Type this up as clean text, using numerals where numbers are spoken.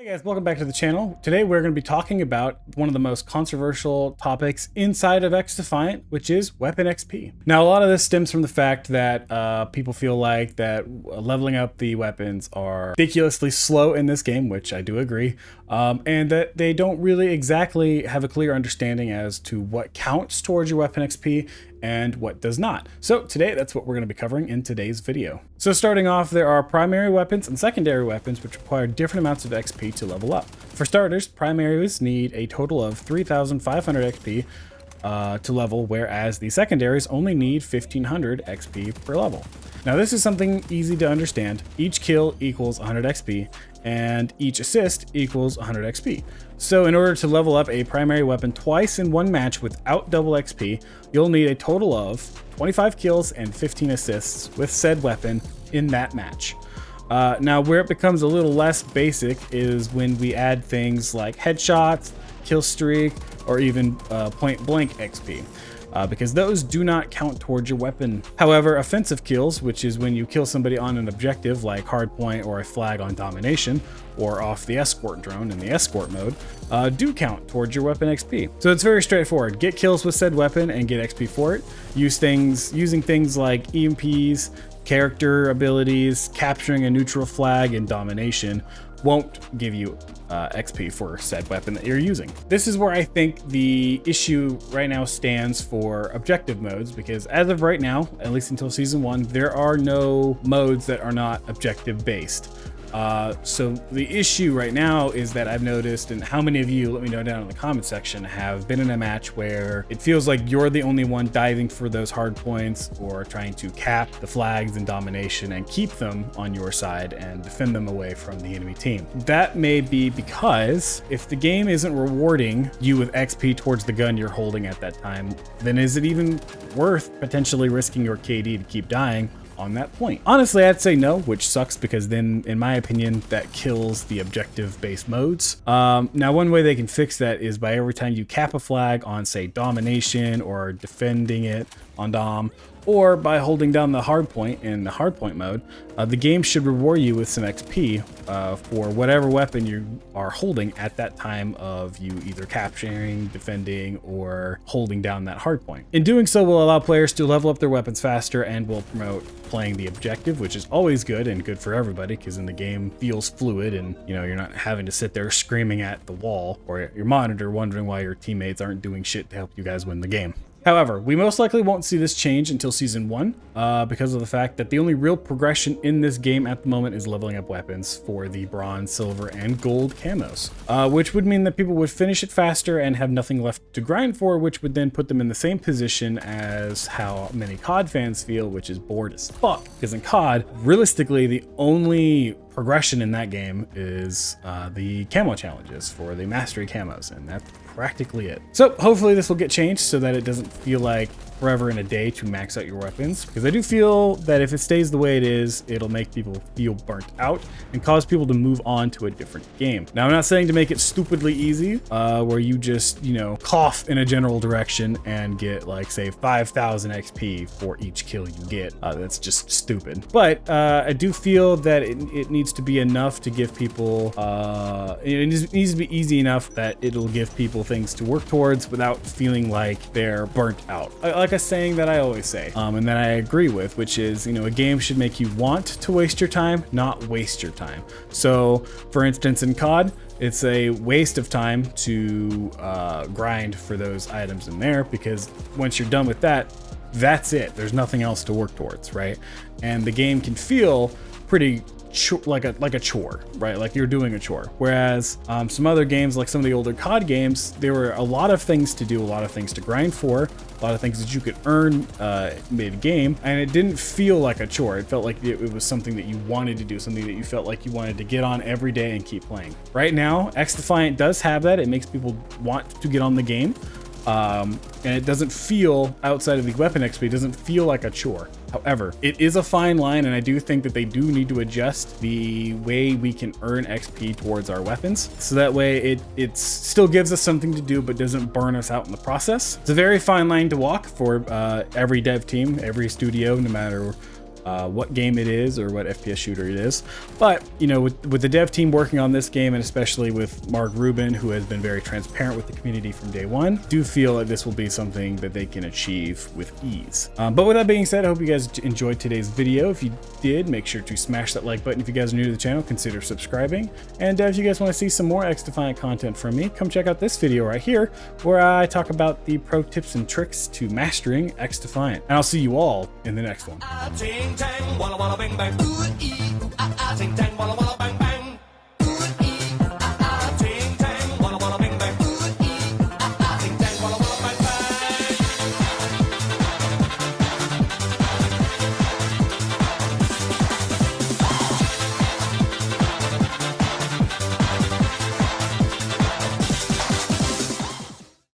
Hey guys, welcome back to the channel. Today we're going to be talking about one of the most controversial topics inside of Xdefiant, which is weapon XP. Now, a lot of this stems from the fact that people feel like that leveling up the weapons are ridiculously slow in this game, which I do agree, and that they don't really exactly have a clear understanding as to what counts towards your weapon XP and what does not. So today, that's what we're going to be covering in today's video. So starting off, there are primary weapons and secondary weapons which require different amounts of XP to level up. For starters, primaries need a total of 3,500 XP to level, whereas the secondaries only need 1,500 XP per level. Now this is something easy to understand. Each kill equals 100 XP and each assist equals 100 XP. So in order to level up a primary weapon twice in one match without double XP, you'll need a total of 25 kills and 15 assists with said weapon in that match. Now where it becomes a little less basic is when we add things like headshots, kill streak, or even point blank XP. Because those do not count towards your weapon. However, offensive kills, which is when you kill somebody on an objective like hardpoint or a flag on domination, or off the escort drone in the escort mode, do count towards your weapon XP. So it's very straightforward. Get kills with said weapon and get XP for it. Using things like EMPs, character abilities, capturing a neutral flag, and domination won't give you XP for said weapon that you're using. This is where I think the issue right now stands for objective modes, because as of right now, at least until season 1, there are no modes that are not objective based. So the issue right now is that I've noticed, and how many of you, let me know down in the comment section, have been in a match where it feels like you're the only one diving for those hard points or trying to cap the flags and domination and keep them on your side and defend them away from the enemy team. That may be because if the game isn't rewarding you with XP towards the gun you're holding at that time, then is it even worth potentially risking your KD to keep dying on that point? Honestly, I'd say no, which sucks because then, in my opinion, that kills the objective-based modes. Now, one way they can fix that is by every time you cap a flag on, say, domination or defending it on dom, or by holding down the hardpoint in the hardpoint mode, the game should reward you with some XP for whatever weapon you are holding at that time of you either capturing, defending, or holding down that hardpoint. In doing so will allow players to level up their weapons faster and will promote playing the objective, which is always good and good for everybody because then the game feels fluid and you're not having to sit there screaming at the wall or your monitor wondering why your teammates aren't doing shit to help you guys win the game. However, we most likely won't see this change until season 1 because of the fact that the only real progression in this game at the moment is leveling up weapons for the bronze, silver, and gold camos, which would mean that people would finish it faster and have nothing left to grind for, which would then put them in the same position as how many COD fans feel, which is bored as fuck. Because in COD, realistically, the only progression in that game is the camo challenges for the mastery camos, and that's practically it. So hopefully this will get changed so that it doesn't feel like forever and a day to max out your weapons, because I do feel that if it stays the way it is, it'll make people feel burnt out and cause people to move on to a different game. Now, I'm not saying to make it stupidly easy, where you just, cough in a general direction and get like, say, 5,000 XP for each kill you get. That's just stupid. But I do feel that it needs to be enough to give people, it needs to be easy enough that it'll give people things to work towards without feeling like they're burnt out. Like a saying that I always say, and that I agree with, which is, a game should make you want to waste your time, not waste your time. So, for instance, in COD, it's a waste of time to grind for those items in there, because once you're done with that, that's it. There's nothing else to work towards, right? And the game can feel pretty like a chore, right? Like you're doing a chore. Whereas some other games, like some of the older COD games, there were a lot of things to do, a lot of things to grind for, a lot of things that you could earn mid-game, and it didn't feel like a chore. It felt like it was something that you wanted to do, something that you felt like you wanted to get on every day and keep playing. Right now, Xdefiant does have that. It makes people want to get on the game. And it doesn't feel, outside of the weapon XP, it doesn't feel like a chore. However, it is a fine line, and I do think that they do need to adjust the way we can earn XP towards our weapons, so that way it still gives us something to do but doesn't burn us out in the process. It's a very fine line to walk for every dev team, every studio, no matter what game it is or what FPS shooter it is. But, you know, with the dev team working on this game, and especially with Mark Rubin, who has been very transparent with the community from day one, do feel that this will be something that they can achieve with ease. But with that being said, I hope you guys enjoyed today's video. If you did, make sure to smash that like button. If you guys are new to the channel, consider subscribing. And if you guys want to see some more Xdefiant content from me, come check out this video right here, where I talk about the pro tips and tricks to mastering Xdefiant. And I'll see you all in the next one.